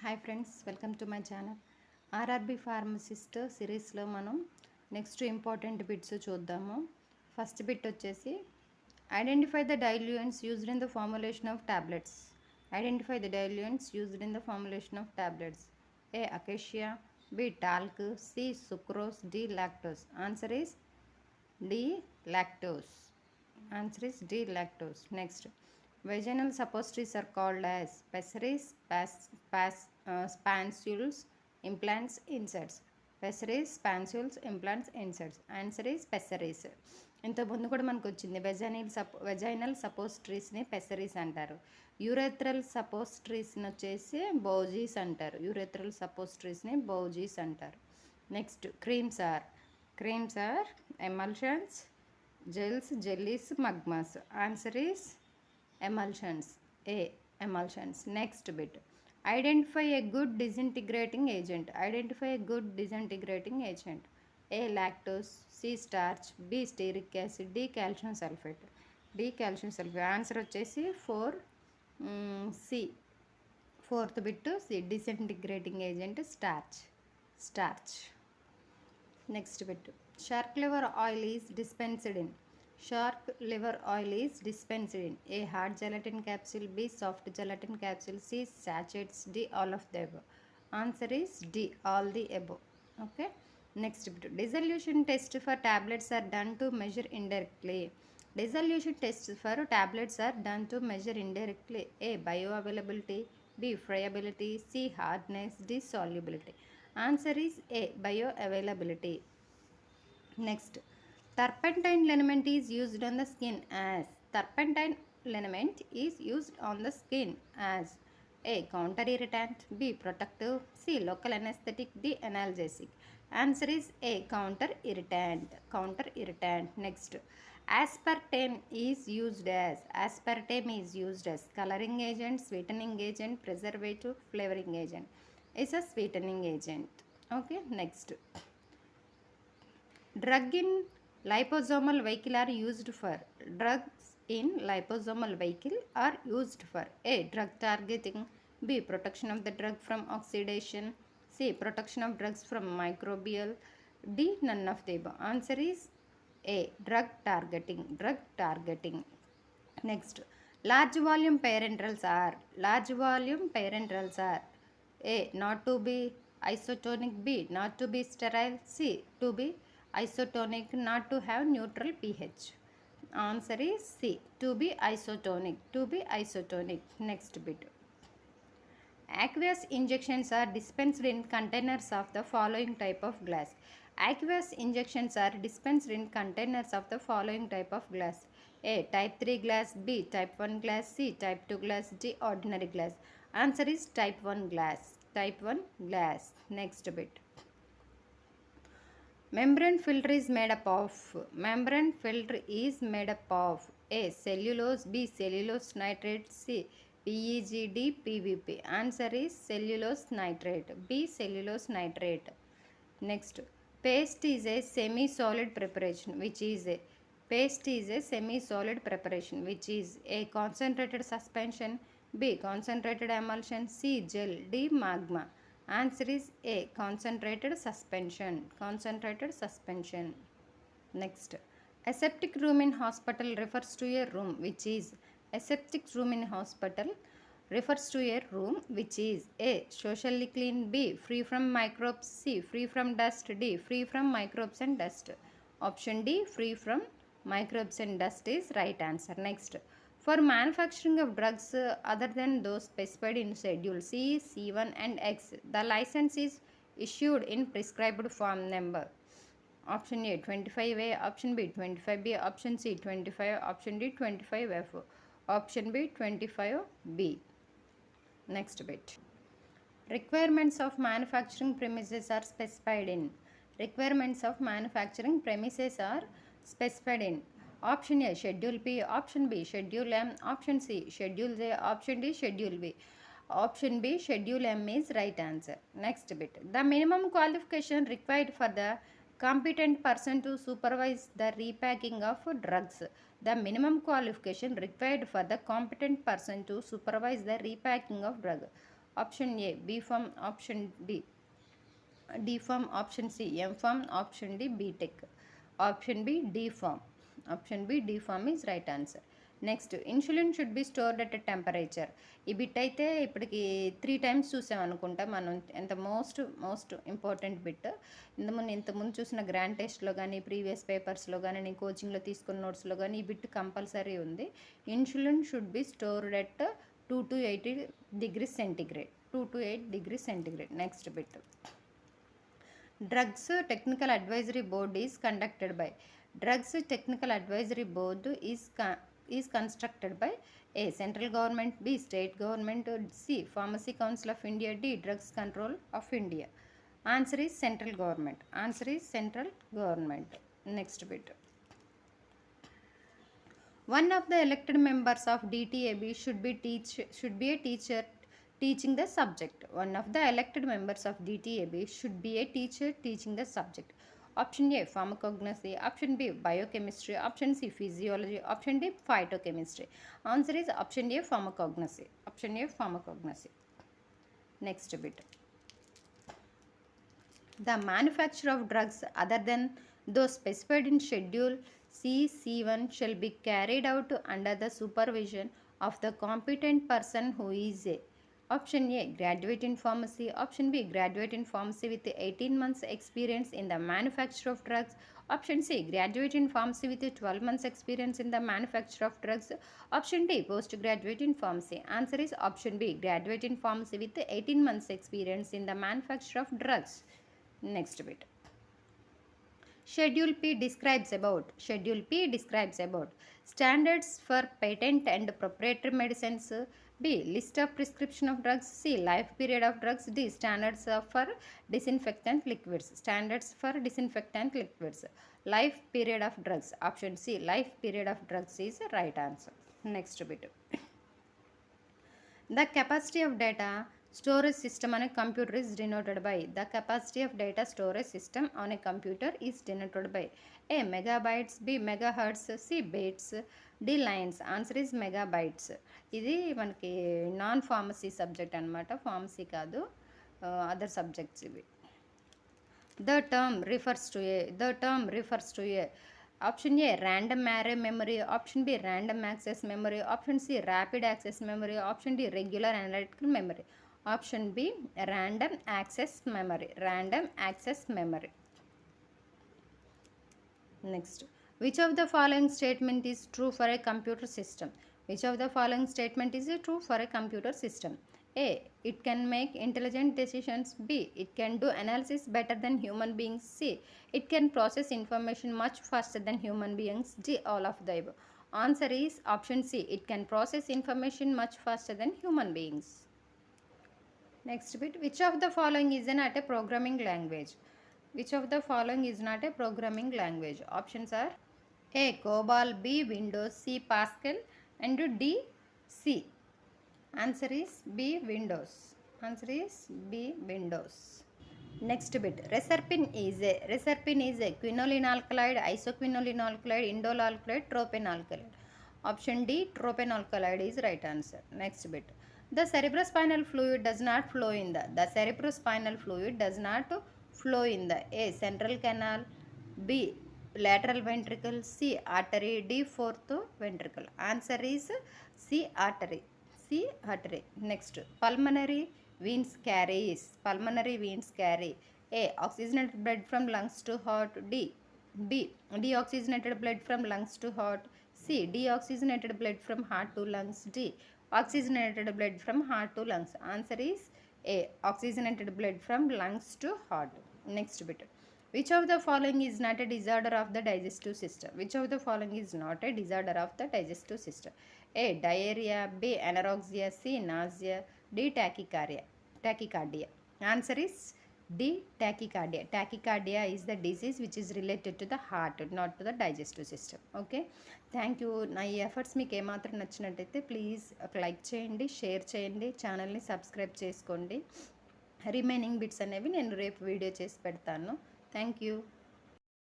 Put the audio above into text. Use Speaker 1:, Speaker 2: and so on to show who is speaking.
Speaker 1: Hi friends, welcome to my channel. RRB pharmacist సిరీస్లో మనం next important bits చూద్దాము. First bit వచ్చేసి identify the diluents used in the formulation of tablets. Identify the diluents used in the formulation of tablets. A acacia, B talc, C sucrose, D lactose. Answer is D lactose. Answer is D lactose. Next, vaginal suppositories are called as pessaries, spansules, implants, inserts. Pessaries, spansules, implants, inserts. Answer is pessaries. ఇంతకుముందు కూడా మనకు వచ్చింది vaginal సపోజిటరీస్ని పెసరీస్ అంటారు. Urethral సపోజిటరీస్ని వచ్చేసి బౌజీస్ అంటారు. Urethral సపోజిటరీస్ని bougies అంటారు. Next, creams or emulsions, gels, jellies, magmas. Answer is emulsions. A. Emulsions. Next bit. Identify a good disintegrating agent. Identify a good disintegrating agent. A. Lactose. C. Starch. B. Stearic acid. D. Calcium sulfate. D. Calcium sulfate. Answer వచ్చేసి 4 C. Fourth bit C. Disintegrating agent starch. Next bit. Shark liver oil is dispensed in. Shark liver oil is dispensed in. A. Hard gelatin capsule. B. Soft gelatin capsule. C. Sachets. D. All of the above. Answer is D. All the above. Okay. Next bit. Dissolution tests for tablets are done to measure indirectly. Dissolution tests for tablets are done to measure indirectly. A. Bioavailability. B. Friability. C. Hardness. D. Solubility. Answer is A. Bioavailability. Next, turpentine liniment is used on the skin as. Turpentine liniment is used on the skin as. A. Counter irritant. B. Protective. C. Local anesthetic. D. Analgesic. Answer is A. Counter irritant. Next, aspartame is used as. Aspartame is used as coloring agent, sweetening agent, preservative, flavoring agent. Is a sweetening agent. Okay. Next, drugs in liposomal vehicle are used for. Drugs in liposomal vehicle are used for. A. Drug targeting. B. Protection of the drug from oxidation. C. Protection of drugs from microbial. D. None of the above. Answer is A. Drug targeting. Next, large volume parenterals are. A. Not to be isotonic. B. Not to be sterile. C. To be isotonic, not to have neutral pH. Answer is C. To be isotonic. Next bit. Aqueous injections are dispensed in containers of the following type of glass. Aqueous injections are dispensed in containers of the following type of glass. A. Type 3 glass. B. Type 1 glass. C. Type 2 glass. D. Ordinary glass. Answer is type 1 glass. Next bit. Membrane filter is made up of. A. Cellulose. B. Cellulose nitrate. C. PEG. D. PVP. Answer is cellulose nitrate. B. Cellulose nitrate. Next, paste is a semi-solid preparation which is A. Concentrated suspension. B. Concentrated emulsion. C. Gel. D. Magma. Answer is A. Concentrated suspension. Next, aseptic room in hospital refers to a room which is. Aseptic room in hospital refers to a room which is A. Socially clean. B. Free from microbes. C. Free from dust. D. Free from microbes and dust. Option D. Free from microbes and dust is right answer. Next, for manufacturing of drugs other than those specified in Schedule C, C1 and X, the license is issued in prescribed form number. Option A 25A, option B 25B, option C 25, option D 25F, option B 25B. Next bit. Requirements of manufacturing premises are specified in. Option A Schedule P, option B Schedule M, option C Schedule J, option D Schedule B. Option B Schedule M is right answer. Next bit. The minimum qualification required for the competent person to supervise the repacking of drugs. The minimum qualification required for the competent person to supervise the repacking of drug. Option A, B Farm. Option D Farm. Option C, M Farm. Option D, B Tech. Option B, D Farm. Option B, D Farm is right answer. Next insulin should be stored at a temperature. ఈ bit అయితే ఇప్పటికి 3 times చూసాం అనుకుంటా మనం. ఎంత most important bit. ఇంతకుముందు చూసిన grand టెస్ట్లో కానీ ప్రీవియస్ పేపర్స్లో కానీ నేను కోచింగ్లో తీసుకున్న నోట్స్లో కానీ ఈ బిట్ కంపల్సరీ ఉంది. Insulin should be stored at 2 to 8 degrees centigrade. 2 to 8 degrees centigrade. Next bit. Drugs Technical Advisory Board is conducted by. Drugs Technical Advisory Board is constructed by A, Central Government, B, State Government, C, Pharmacy Council of India, D, Drugs Control of India. Answer is Central Government. Answer is Central Government. Next bit. One of the elected members of DTAB should be a teacher teaching the subject. One of the elected members of DTAB should be a teacher teaching the subject. Option A, pharmacognosy. Option B, biochemistry. Option C, physiology. Option D, phytochemistry. Answer is option A, pharmacognosy. Option A, pharmacognosy. Next bit. The manufacture of drugs other than those specified in Schedule C(1) shall be carried out under the supervision of the competent person who is a. Option A, graduate in pharmacy. Option B, graduate in pharmacy with 18 months experience in the manufacture of drugs. Option C, graduate in pharmacy with 12 months experience in the manufacture of drugs. Option D, postgraduate in pharmacy. Answer is option B, graduate in pharmacy with 18 months experience in the manufacture of drugs. Next bit. Schedule P describes about. Standards for patent and proprietary medicines. B, list of prescription of drugs. C, life period of drugs. D, standards for disinfectant liquids. Standards for disinfectant liquids. Life period of drugs. Option C, life period of drugs is the right answer. Next bit. The capacity of data storage system on a computer is denoted by. The capacity of data storage system on a computer is denoted by A, megabytes. B, megahertz. C, bits. D, lines. Answer is megabytes. ఇది మనకి non pharmacy subject అనమాట, pharmacy కాదు, other subjects ఇవి. The term refers to a. Option A, random array memory. Option B, random access memory. Option C, rapid access memory. Option D, regular analytical memory. Option B, random access memory. Next, which of the following statement is true for a computer system? Which of the following statement is true for a computer system? A, it can make intelligent decisions. B, it can do analysis better than human beings. C, it can process information much faster than human beings. D, all of the above. Answer is option C, it can process information much faster than human beings. Next bit. Which of the following is not a programming language? Which of the following is not a programming language? Options are A, COBOL. B, Windows. C, Pascal. And D, C. Answer is B, Windows. Next bit. Reserpine is a quinoline alkaloid, isoquinoline alkaloid, indole alkaloid, tropane alkaloid. Option D, tropane alkaloid is right answer. Next bit. The cerebrospinal fluid does not flow in the. A, central canal. B, lateral ventricle. C, artery. D, fourth ventricle. Answer is C, artery. Next, pulmonary veins carry. A, oxygenated blood from lungs to heart. B, deoxygenated blood from lungs to heart. C, deoxygenated blood from heart to lungs. D, oxygenated blood from heart to lungs. Answer is A, oxygenated blood from lungs to heart. Next bit. Which of the following is not a disorder of the digestive system? Which of the following is not a disorder of the digestive system? A, diarrhea. B, anorexia. C, nausea. D, tachycardia. Answer is D, tachycardia. Tachycardia is the disease which is related to the heart, not to the digestive system. Okay, thank you. నా ఈ efforts మీకు ఏమాత్రం నచ్చినట్టయితే please ఒక like చేయండి, share చేయండి, ఛానల్ని subscribe చేసుకోండి. రిమైనింగ్ బిట్స్ అనేవి నేను రేపు వీడియో చేసి పెడతాను. Thank you.